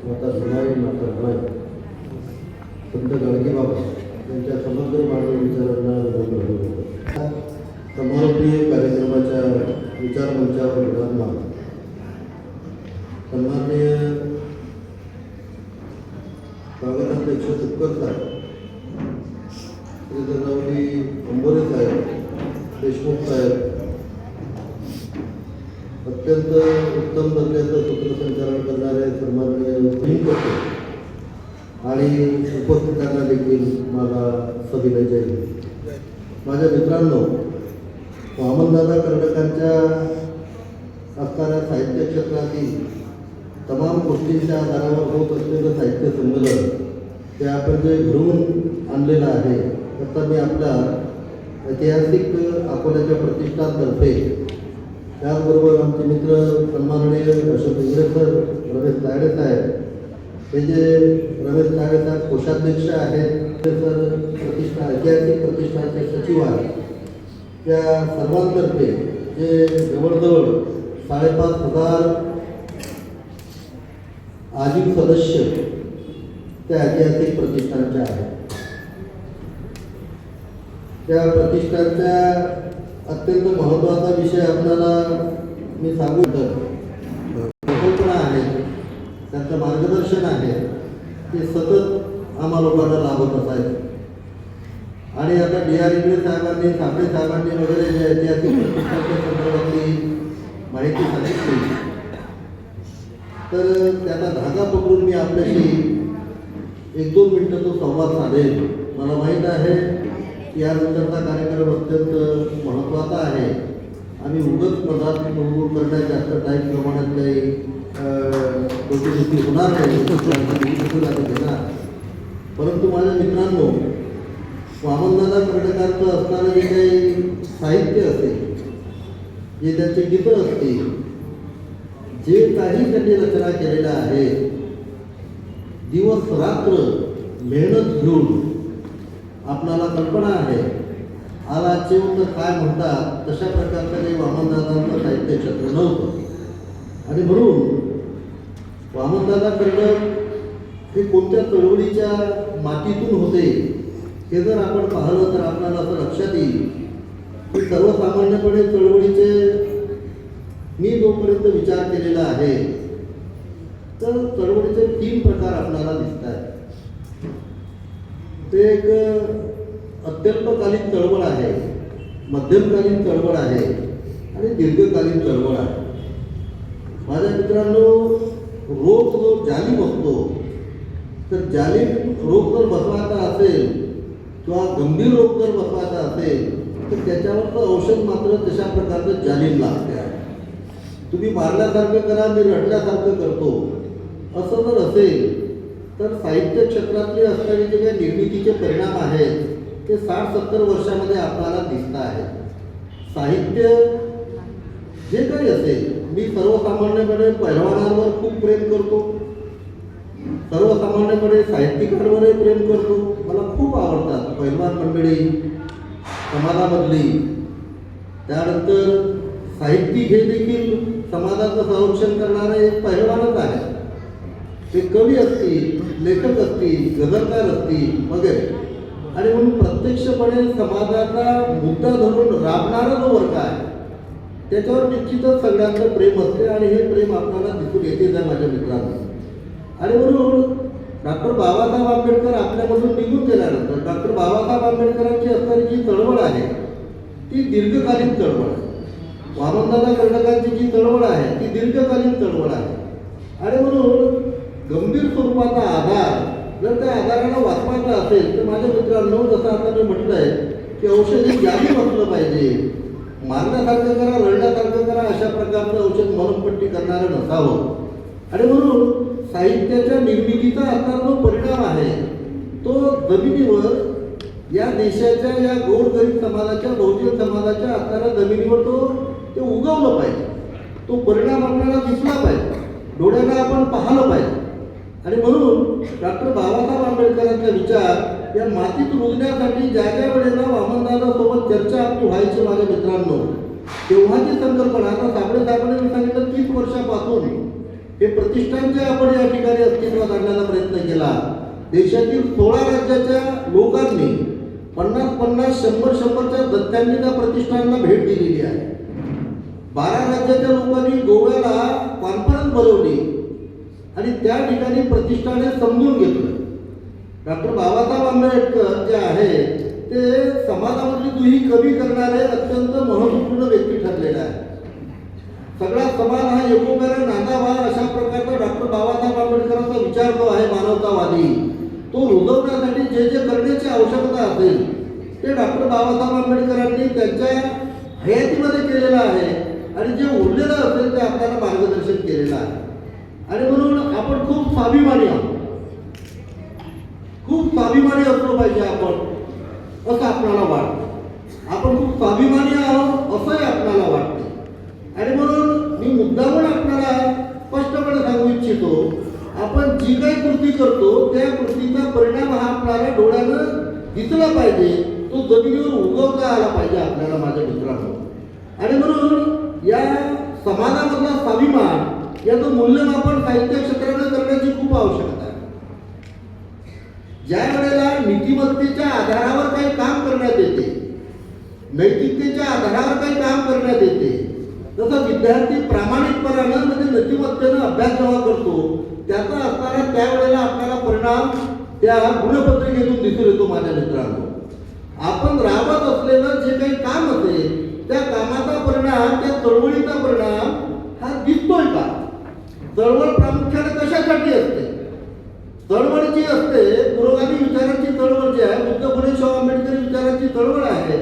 माता भीमाई माता रमाई संत गाडगेबाबा यांच्या समग्र मानवी विचारांना विनम्र होतं. समारोपीय कार्यक्रमाच्या विचारमंचावर विराजमान सन्माननीय स्वागताध्यक्ष तुपकर साहेब, श्री दंडावली अंबोरे साहेब, देशमुख साहेब, अत्यंत उत्तम दर्जाचं सूत्रसंचालन करणारे सन्माननीय भीमकटे आणि उपस्थितांना देखील माझा सविनय जय. माझ्या मित्रांनो, वामनदादा कर्डकांच्या असणाऱ्या साहित्य क्षेत्रातील तमाम गोष्टींच्या आधारावर होत असलेलं साहित्य संमेलन ते आपण जे घडवून आणलेलं आहे, त्याचा मी आपल्या ऐतिहासिक अकोल्याच्या प्रतिष्ठानतर्फे, त्याचबरोबर आमचे मित्र सन्माननीय अशोक इंगळे सर, रमेश तायडे साहेब, हे जे रमेश तायडे साहेब कोषाध्यक्ष आहेत, ते सर प्रतिष्ठा ऐतिहासिक प्रतिष्ठानचे सचिव आहेत, या सर्वांतर्फे जे जवळजवळ 5,500 आजीव सदस्य त्या ऐतिहासिक प्रतिष्ठानच्या आहेत. त्या प्रतिष्ठानच्या अत्यंत महत्त्वाचा विषय आपल्याला मी सांगू तर संकल्पना आहे, त्यांचं मार्गदर्शन आहे, ते सतत आम्हा लोकांना लाभत असायचं. आणि आता D.R. इंगळे साहेबांनी, साबळे साहेबांनी वगैरे जे ऐतिहासिक प्रतिष्ठानच्या संदर्भातली माहिती सांगितली, तर त्याचा धागा पकडून मी आपल्याशी 1-2 मिनिटं तो संवाद साधेल. मला माहीत आहे यानंतरचा कार्यक्रम अत्यंत महत्त्वाचा आहे. आम्ही उगत मधात करण्यात जास्त टाईम प्रमाणात काही गोष्टी होणार नाही, घेणार. परंतु माझ्या मित्रांनो, वामनदादा कर्डकांचं असणारं जे काही साहित्य असेल, जे त्यांचे गीतं असतील, जे काही त्यांनी रचना केलेल्या आहे, दिवस रात्र मेहनत घेऊन, आपणाला कल्पना आहे आजचे तर काय म्हणतात तशा प्रकारचं काही वामनदादांचं साहित्य क्षेत्र नव्हतं. आणि म्हणून वामनदादा कर्डक हे कोणत्या चळवळीच्या मातीतून होते हे जर आपण पाहिलं तर आपल्याला असं लक्षात येईल की सर्वसामान्यपणे चळवळीचे मी जोपर्यंत विचार केलेला आहे, तर चळवळीचे 3 प्रकार आपल्याला दिसत आहेत. ते एक अत्यल्पकालीन चळवळ आहे, मध्यमकालीन चळवळ आहे आणि दीर्घकालीन चळवळ आहे. माझ्या मित्रांनो, रोग जो जालिम असतो, तर जालिम रोग जर बसवायचा असेल किंवा गंभीर रोग जर बसवायचा असेल, तर त्याच्यावरचं औषध मात्र तशा प्रकारचं जालिम लागते आहे. तुम्ही मारल्यासारखं करा, मी रडल्यासारखं करतो, असं जर असेल तर साहित्य क्षेत्रातले असणारे जे काही निर्मितीचे परिणाम आहेत ते 60-70 वर्षामध्ये आपल्याला दिसत आहेत. साहित्य जे काही असेल, मी सर्वसामान्यपणे पैलवानांवर खूप प्रेम करतो, सर्वसामान्यपणे साहित्यिकांवरही प्रेम करतो. मला खूप आवडतात पैलवान मंडळी समाजामधली. त्यानंतर साहित्यिक हे देखील समाजाचं संरक्षण करणारे एक पैलवानच आहे. ते कवी असतील, लेखक असतील, गझलकार असतील वगैरे. आणि म्हणून प्रत्यक्षपणे समाजाचा मुद्दा धरून राबणारा जो वर्ग आहे त्याच्यावर निश्चितच सगळ्यांचं प्रेम असते आणि हे प्रेम आपल्याला दिसून येते आहे माझ्या मित्रांनो. आणि म्हणून डॉक्टर बाबासाहेब आंबेडकर आपल्यामधून निघून गेल्यानंतर डॉक्टर बाबासाहेब आंबेडकरांची असणारी जी चळवळ आहे ती दीर्घकालीन चळवळ आहे. वामनदादा कर्डकांची जी चळवळ आहे ती दीर्घकालीन चळवळ आहे. आणि म्हणून गंभीर स्वरूपाचा आधार जर त्या आधाराला वाचवायचा असेल तर माझ्या मित्रांनो, जसं आता मी म्हटलं आहे की औषधी जालिम असलं पाहिजे, मारण्यासारखं करा, रडण्यासारखं करा, अशा प्रकारचं औषध मलमपट्टी करणारं नसावं. आणि म्हणून साहित्याच्या निर्मितीचा असणारा जो परिणाम आहे तो जमिनीवर, या देशाच्या, या गोरगरीब समाजाच्या, बहुजन समाजाच्या असणाऱ्या जमिनीवर ते उगवलं पाहिजे. तो परिणाम आपल्याला दिसला पाहिजे, डोळ्यांना आपण पाहिलं पाहिजे. आणि म्हणून डॉक्टर बाबासाहेब आंबेडकरांचा विचार या मातीत रुजण्यासाठी ज्या ज्या वेळेला वामनदादासोबत चर्चा आपली व्हायची माझ्या मित्रांनो, तेव्हाची संकल्पना, आता साबळे साहेबांनी सांगितलं 30 वर्षापासून हे प्रतिष्ठान जे आपण या ठिकाणी अस्तित्वात तारखेला देशातील 16 राज्याच्या लोकांनी 50-50, 100-100च्या दत्तांनी त्या प्रतिष्ठानला भेट दिलेली आहे. 12 राज्याच्या लोकांनी गोव्याला कॉन्फरन्स बोलवली आणि त्या ठिकाणी प्रतिष्ठाने समजून घेतलं. डॉक्टर बाबासाहेब आंबेडकर जे आहे ते समाजामधली दुही कमी करणारे अत्यंत महत्त्वपूर्ण व्यक्ती ठरलेले आहे. सगळा समाज हा एकोप्याने नांदावा अशा प्रकारचा डॉक्टर बाबासाहेब आंबेडकरांचा विचार जो आहे मानवतावादी, तो रुजवण्यासाठी जे जे करण्याची आवश्यकता असेल ते डॉक्टर बाबासाहेब आंबेडकरांनी त्यांच्या हयातीमध्ये केलेलं आहे आणि जे उरलेलं असेल ते आपल्याला मार्गदर्शन केलेलं आहे. आणि म्हणून आपण खूप स्वाभिमानी आहोत, खूप स्वाभिमानी असलो पाहिजे आपण, असं आपल्याला वाटतं. आपण खूप स्वाभिमानी आहोत असंही आपल्याला वाटतं. आणि म्हणून मी मुद्दामून आपल्याला स्पष्टपणे सांगू इच्छितो, आपण जी काही कृती करतो त्या कृतीचा परिणाम हा आपल्याला डोळ्यानं दिसला पाहिजे, तो जमिनीवर उगवता आला पाहिजे आपल्याला, माझ्या मित्रांनो. आणि म्हणून या समाजामधला स्वाभिमान याचं मूल्यमापन साहित्य क्षेत्राने करण्याची खूप आवश्यकता आहे. ज्या वेळेला नीतिमत्तेच्या आधारावर काही काम करण्यात येते, नैतिकतेच्या आधारावर काही काम करण्यात येते, तसं विद्यार्थी प्रामाणिकपणानं म्हणजे नीतिमत्तेनं अभ्यास जेव्हा करतो त्याचा असणारा त्यावेळेला आपल्याला परिणाम त्या गुणपत्रिकेतून दिसून येतो. माझ्या मित्रांनो, आपण राबत असलेलं जे काही काम असेल त्या कामाचा परिणाम, त्या चळवळीचा परिणाम हा दिसतोय का? चळवळ प्रामुख्याने कशासाठी असते? चळवळ जी असते पुरोगामी विचारांची चळवळ जी आहे, बुद्ध फुले शाहू आंबेडकरी विचारांची चळवळ आहे,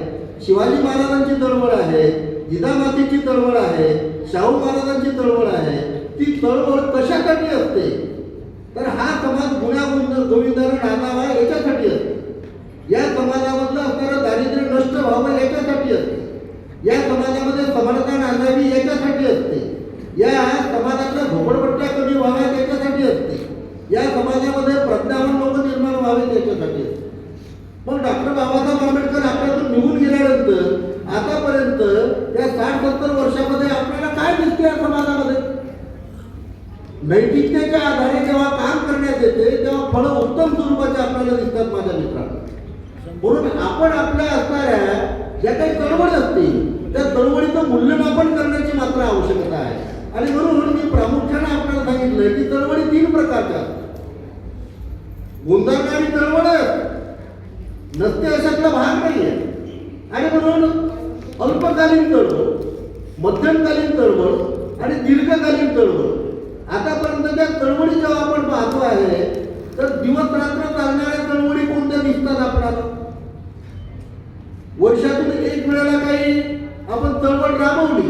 शिवाजी महाराजांची चळवळ आहे, जिजामातीची चळवळ आहे, शाहू महाराजांची चळवळ आहे. ती चळवळ कशासाठी असते? तर हा समाज गोविंदाने नांदावा याच्यासाठी असते. या समाजामधलं असणारं दारिद्र्य नष्ट व्हावं याच्यासाठी असते. या समाजामध्ये समानता नांदावी याच्यासाठी असते. या समाजातल्या झोपडपट्ट्या कमी व्हाव्यात याच्यासाठी असते. या समाजामध्ये प्रज्ञावान लोक निर्माण व्हावेत याच्यासाठी असते. पण डॉक्टर बाबासाहेब आंबेडकर आपल्यातून निघून गेल्यानंतर आतापर्यंत या 60-70 वर्षामध्ये आपल्याला काय दिसते? या समाजामध्ये नैतिकतेच्या आधारे जेव्हा काम करण्यात येते तेव्हा फळं उत्तम स्वरूपाचे आपल्याला दिसतात. माझ्या मित्रांनो, म्हणून आपण आपल्या असणाऱ्या ज्या काही चळवळी असतील त्या चळवळीचं मूल्यमापन करण्याची मात्र आवश्यकता आहे. आणि म्हणून मी प्रामुख्याने आपल्याला सांगितलं की चळवळी 3 प्रकारच्या असतात. गुंतवणारी चळवळ नसते अशातला भाग नाही आहे. आणि म्हणून अल्पकालीन चळवळ, मध्यमकालीन चळवळ आणि दीर्घकालीन चळवळ. आतापर्यंतच्या चळवळी जेव्हा आपण पाहतो आहे तर दिवस रात्र चालणाऱ्या चळवळी कोणत्या दिसतात आपल्याला? वर्षातून एक वेळेला काही आपण चळवळ राबवली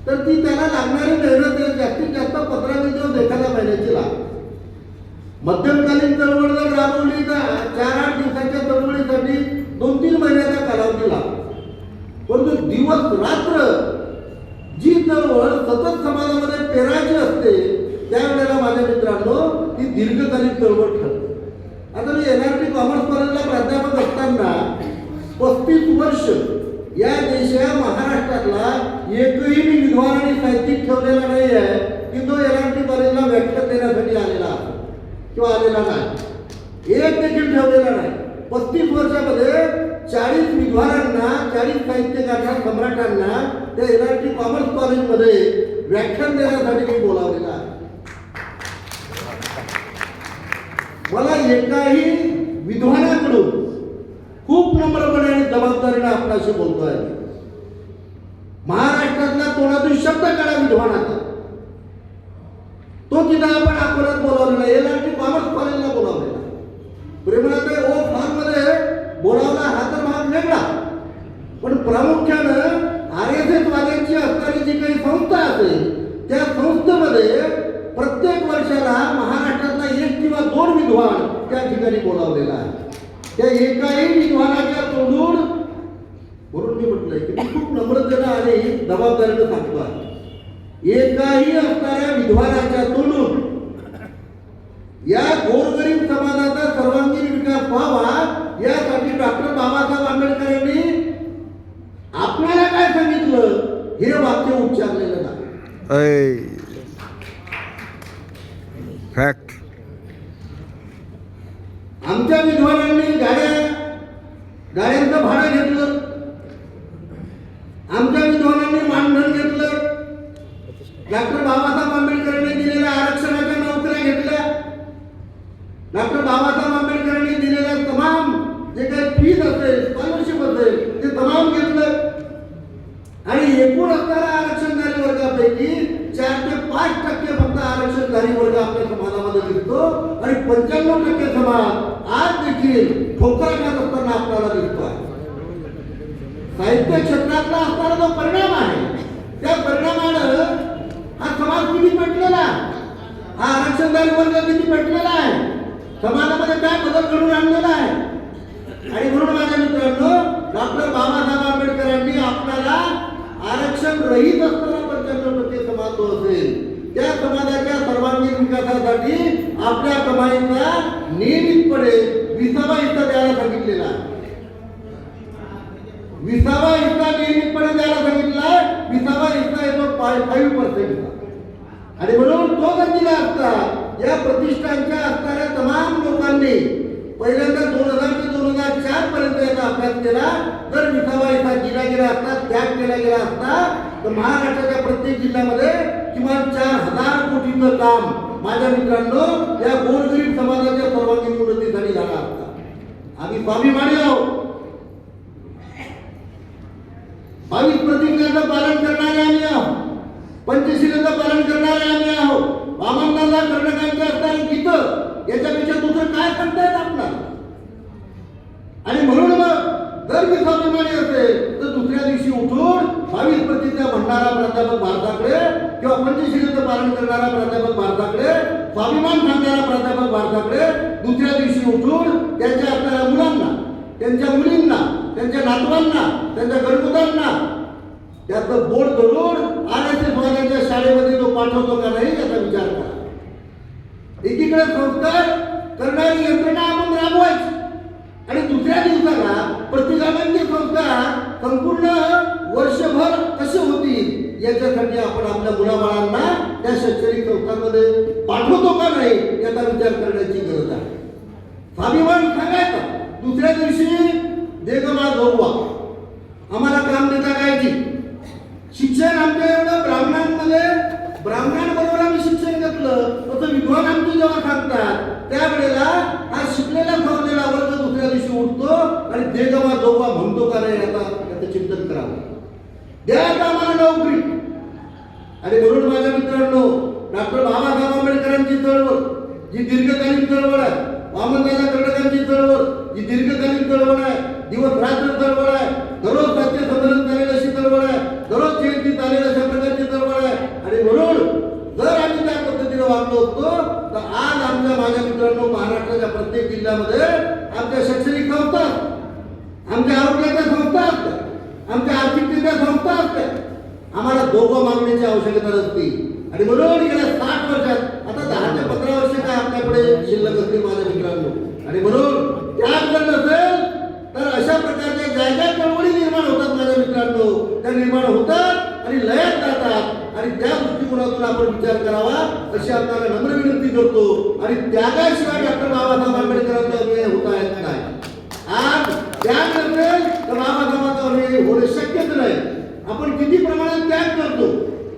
तर ती त्याला लागणारी मेहनत जास्तीत जास्त 15-20 दिवस एखाद्या महिन्याची लागते. मध्यमकालीन चळवळ जर राबवली तर 4-8 दिवसाच्या चळवळीसाठी 2-3 महिन्याचा कालावधी लागतो. परंतु दिवस रात्र जी चळवळ सतत समाजामध्ये पेरायची असते त्यावेळेला माझ्या मित्रांनो ती दीर्घकालीन चळवळ ठरते. आता मी NRT कॉमर्स कॉलेजला प्राध्यापक असताना 35 वर्ष या देशा महाराष्ट्रातला एकही मी विद्वान आणि साहित्यिक ठेवलेला नाही आहे की तो NRT कॉलेजला व्याख्यान देण्यासाठी आलेला किंवा आलेला नाही. एक देखील ठेवलेला नाही. 35 वर्षामध्ये 40 विद्वानांना, 40 साहित्यकारांना, सम्राटांना त्या NRT कॉमर्स कॉलेजमध्ये व्याख्यान देण्यासाठी मी बोलावलेला आहे. मला एकाही विद्वानाकडून खूप नम्रपणे आणि जबाबदारीने आपल्याशी बोलतोय. महाराष्ट्रातला तोंडातून शब्द काढा विद्वानाचा, तो तिथं आपण अकोल्यात बोलावलेला, NRT कॉमर्स कॉलेजला बोलावलेला. प्रेमनाथाई ओ फार्ममध्ये बोलावला हा तर भाग वेगळा. पण प्रामुख्यानं RSS वाल्यांची असणारी जी काही संस्था असेल त्या संस्थेमध्ये प्रत्येक वर्षाला महाराष्ट्रातला 1 किंवा 2 विद्वान त्या ठिकाणी बोलावलेला आहे. त्या एकाही विद्वानाच्या तोंडून, म्हणून मी म्हटलंय की मी खूप नम्रतेनं आणि जबाबदारीनं सांगतो आहे, एकाही असणाऱ्या विद्वानाच्या तोंडून या गोरगरीब समाजाचा सर्वांगीण विकास व्हावा यासाठी डॉक्टर बाबासाहेब आंबेडकर यांनी आपल्याला काय सांगितलं हे वाक्य उच्चारलेलं नाही. फॅक्ट. गाड्यांचं भाडं घेतलं, आमच्या विद्वानांनी मानधन घेतलं, डॉक्टर बाबासाहेब आंबेडकरांनी दिलेल्या आरक्षणाच्या नोकऱ्या घेतल्या, डॉक्टर बाबासाहेब आंबेडकरांनी दिलेल्या तमाम जे काही फीज असेल, स्कॉलरशिप असेल, ते तमाम घेतलं आणि एकूण असणाऱ्या आरक्षणधारी वर्गापैकी 4 ते 5% फक्त आरक्षणधारी वर्ग आपल्या समाजामध्ये दिसतो आणि 95% समाज आज देखील ठोकरात असताना आपल्याला दिसतो. साहित्य क्षेत्रातला असणारा जो परिणाम आहे, त्या परिणामानं हा समाज किती पेटलेला, हा आरक्षणधारी वर्ग किती पेटलेला आहे, समाजामध्ये काय बदल घडून आणलेला आहे. आणि म्हणून माझ्या मित्रांनो, डॉक्टर बाबासाहेब आंबेडकरांनी आपल्याला आरक्षण रहित असताना 95% समाज जो असेल त्या समाजाच्या सर्वांगीण विकासासाठी आपल्या कमाईचा नियमितपणे 20वा हिस्सा द्यायला सांगितलेला आहे. 20वा हिस्सा नियमितपणे द्यायला सांगितला. 20वा हिस्सा येतो 5% आणि म्हणून तो जर दिला असता, या प्रतिष्ठानच्या असणाऱ्या तमाम लोकांनी पहिल्यांदा 2000 ते 2004 पर्यंत याचा अभ्यास केला, जर 20वा हिस्सा दिला गेला असता, त्याग केला गेला असता, तर महाराष्ट्राच्या प्रत्येक जिल्ह्यामध्ये किमान 4000 कोटीचं काम माझ्या मित्रांनो या गोरगरीब समाजाच्या सर्वांगीण उन्नतीसाठी झाला असता. आम्ही स्वाभिमानी आहोत, 22 प्रतिज्ञांचं पालन करणारे आम्ही आहोत, पंचशीलाचं पालन करणारे आम्ही आहोत. वामनदादा कर्णकांच्या असणारी गीतं याच्यापेक्षा दुसरं काय सांगता येत आपल्याला. आणि म्हणून मग जर मी स्वाभिमानी असेल तर दुसऱ्या दिवशी उठून 22 प्रतिज्ञा म्हणणारा प्राध्यापक भारताकडे किंवा पंचशीलाचं पालन करणारा प्राध्यापक भारताकडे, स्वाभिमान सांगणारा प्राध्यापक भारताकडे दुसऱ्या दिवशी उठून त्यांच्या असणाऱ्या मुलांना, त्यांच्या मुलींना, त्यांच्या नातवांना, त्यांच्या गणपुतांना त्याचं बोट धरून RSS वाल्यांच्या शाळेमध्ये तो पाठवतो का नाही याचा विचार करा. एकीकडे संस्कार करणारी यंत्रणा आपण राबवायची आणि दुसऱ्या दिवसाला प्रतिगामांचे संस्कार संपूर्ण वर्षभर कसे होतील याच्यासाठी आपण आपल्या मुलाबाळांना त्या शैक्षणिक संस्थांमध्ये पाठवतो का नाही याचा विचार करण्याची गरज आहे. स्वाभिमान सांगायचा, दुसऱ्या दिवशी देगमा जोगवा आम्हाला काम देता कायची. शिक्षण आमच्या एवढं ब्राह्मणांबरोबर आम्ही शिक्षण घेतलं, तसं विद्वान आमची जेव्हा सांगतात त्यावेळेला हा शिकलेला सवरलेला वर्ग दुसऱ्या दिवशी उठतो आणि देगमा जोगवा म्हणतो का नाही याचं चिंतन करावं. द्यायचं आम्हाला नोकरी. आणि म्हणून माझ्या मित्रांनो, डॉक्टर बाबासाहेब आंबेडकरांची चळवळ जी दीर्घकालीन चळवळ आहे, वामनदादा कर्णकांची चळवळ जी दीर्घकालीन चळवळ आहे, दिवस रात्र चळवळ आहे, दररोज सत्य संमेलन चालेल अशी चळवळ आहे, दररोज जयंती चालेल अशा प्रकारची चळवळ आहे. आणि म्हणून जर आम्ही त्या पद्धतीने वागलो असतो तर आज आमच्या माझ्या मित्रांनो महाराष्ट्राच्या प्रत्येक जिल्ह्यामध्ये आमच्या शैक्षणिक संस्था, आमच्या आरोग्याच्या संस्था असतात, आमच्या आर्थिकतेच्या संस्था असतात. आम्हाला दोघं मागण्याची आवश्यकता नसती. आणि म्हणून गेल्या 60 वर्षात आता 10 ते 15 वर्ष काय आपल्याकडे शिल्लक असतील माझ्या मित्रांनो. आणि म्हणून त्याग जर नसेल तर अशा प्रकारच्या ज्या चळवळी निर्माण होतात माझ्या मित्रांनो, त्या निर्माण होतात आणि लयात जातात. आणि त्या दृष्टिकोनातून आपण विचार करावा अशी आपल्याला नम्र विनंती करतो. आणि त्यागाशिवाय डॉक्टर बाबासाहेब आंबेडकरांचा अभिनय होता येत नाही. आज त्याग नसेल तर बाबासाहेबांचा अभिनय होणे शक्यच नाही. आपण किती प्रमाणात त्याग करतो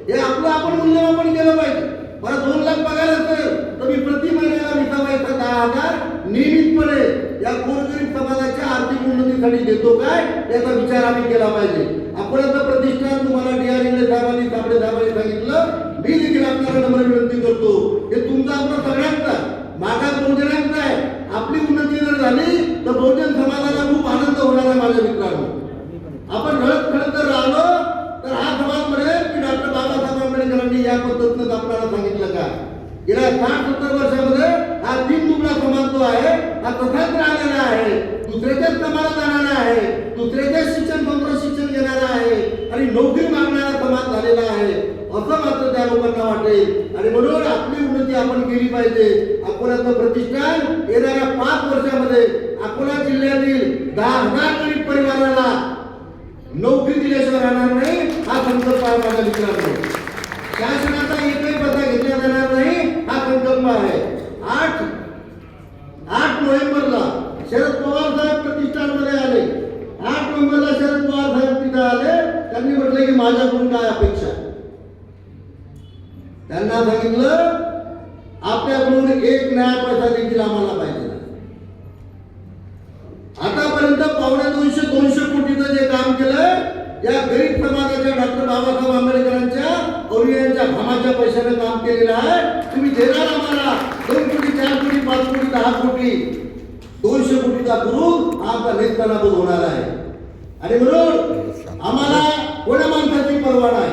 हे आपलं आपण मूल्यमापन केलं पाहिजे. मला 2 लाख पगार असेल तर मी प्रति महिन्याला 10,000 नियमितपणे या गोरगरीब समाजाच्या आर्थिक उन्नतीसाठी देतो काय याचा विचार आम्ही केला पाहिजे. अकोल्याचं प्रतिष्ठान तुम्हाला DR इंगळे साहेबांनी सांगितलं. मी देखील आपल्याला नम्र विनंती करतो, हे तुमचं आपलं सगळ्यांचा मागास बहुजनांचा आहे. आपली उन्नती जर झाली तर बहुजन समाजाला खूप आनंद होणार आहे माझ्या मित्रांनो. आपण रडत खडत जर राहिलो तर हा समाज म्हणेल की डॉक्टर बाबासाहेब आंबेडकरांनी या पद्धतीनं आपल्याला सांगितलं का. गेल्या 60-70 वर्षामध्ये हा 3 दुबळा समाज जो आहे हा तसाच राहिलेला आहे. दुसऱ्याच्याच कामाला जाणारा आहे, दुसऱ्याच्याच शिक्षण घेणारा आहे आणि नोकरी मागणारा समाज झालेला आहे असं मात्र त्या लोकांना वाटेल. आणि म्हणून आपली उन्नती आपण केली पाहिजे. अकोल्याचं प्रतिष्ठान येणाऱ्या 5 वर्षामध्ये अकोला जिल्ह्यातील 10,000 गरीब परिवाराला नोकरी दिल्याशिवाय राहणार नाही हा संकल्प आहे माझ्या मित्रांनो. शासनाचा एकही पैसा घेतला जाणार नाही हा संकल्प आहे. 8 नोव्हेंबरला शरद पवार साहेब प्रतिष्ठानमध्ये आले 8 नोव्हेंबरला शरद पवार साहेब तिथे आले. त्यांनी म्हटलं की माझ्याकडून काय अपेक्षा आहे. त्यांना सांगितलं आपल्याकडून एक नया पैसा देखील आम्हाला पाहिजे. आतापर्यंत 250 कोटीचं जे काम केलंय या गरीब समाजाच्या डॉक्टर बाबासाहेब आंबेडकरांच्या अनुयायांच्या घामाच्या पैशाने काम केलेलं आहे. तुम्ही देणार आम्हाला 2 कोटी 4 कोटी 5 कोटी 10 कोटी 200 कोटीचा करून आपला नेतनाबूत होणार आहे. आणि म्हणून आम्हाला कोण्या माणसाची पर्वा नाही.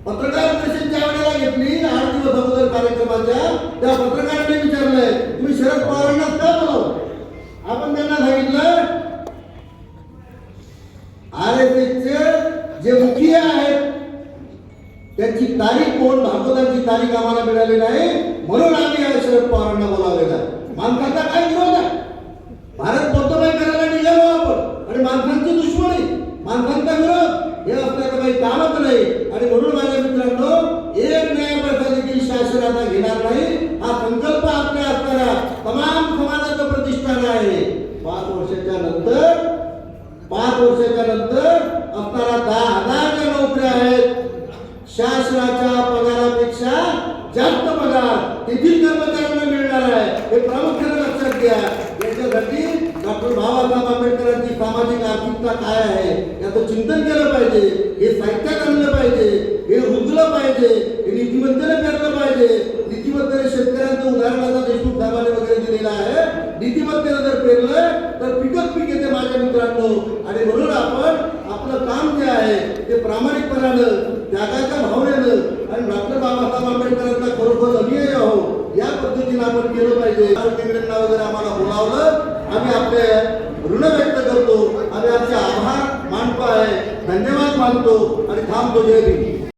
पत्रकार परिषद ज्या वेळेला घेतली 8 दिवस अगोदर कार्यक्रमाच्या, त्या पत्रकारांनी विचारलंय तुम्ही शरद पवारांना का बोलावलं. आपण त्यांना सांगितलं RSSचे जे मुखिया आहेत त्यांची तारीख कोण भागवतांची तारीख आम्हाला मिळाली नाही, म्हणून आम्ही शरद पवारांना बोलावलेला. माणसाचा काय विरोध आहे. भारत पोतबाई करायला निघालो आपण आणि माणसांची दुश्मनी माणसांचा विरोध हे असल्याचं काही कामच नाही. आणि म्हणून माझ्या मित्रांनो एक नया पैसा देखील शासन आता घेणार नाही. हा संकल्प आपल्या असणारा तमाम समाजाचं प्रतिष्ठान आहे. 5 वर्षाच्या नंतर असणारा 10,000 ज्या नोकऱ्या आहेत शासनाच्या पगारापेक्षा जास्त पगार तेथील कर्मचाऱ्यांना मिळणार आहे. हे प्रामुख्याने लक्षात घ्या. याच्यासाठी डॉक्टर बाबासाहेब आंबेडकरांची सामाजिक आर्थिकता काय आहे याचं चिंतन केलं पाहिजे. हे साहित्यात आणलं पाहिजे. हे रुजलं पाहिजे. हे नीतिमत्तेने पेरलं पाहिजे. नीतिमत्तेने शेतकऱ्यांचं उदाहरण आता देशमुख साहेबांनी वगैरे दिलेलं आहे. नीतिमत्तेने जर पेरलं तर पिकच पीक येते माझ्या मित्रांनो. आणि म्हणून आपण आपलं काम जे आहे ते प्रामाणिकपणानं त्यागाच्या भावनेनं आणि डॉक्टर बाबासाहेब आंबेडकरांना खरोखर अनुयायी आहोत या पद्धतीने आपण केलं पाहिजे. इंग्रजांना वगैरे आम्हाला बोलावलं. आम्ही आपले ऋण व्यक्त करतो. आम्ही आमचे आभार मानतो आहे. धन्यवाद मानतो आणि थांबतो. जय भीम.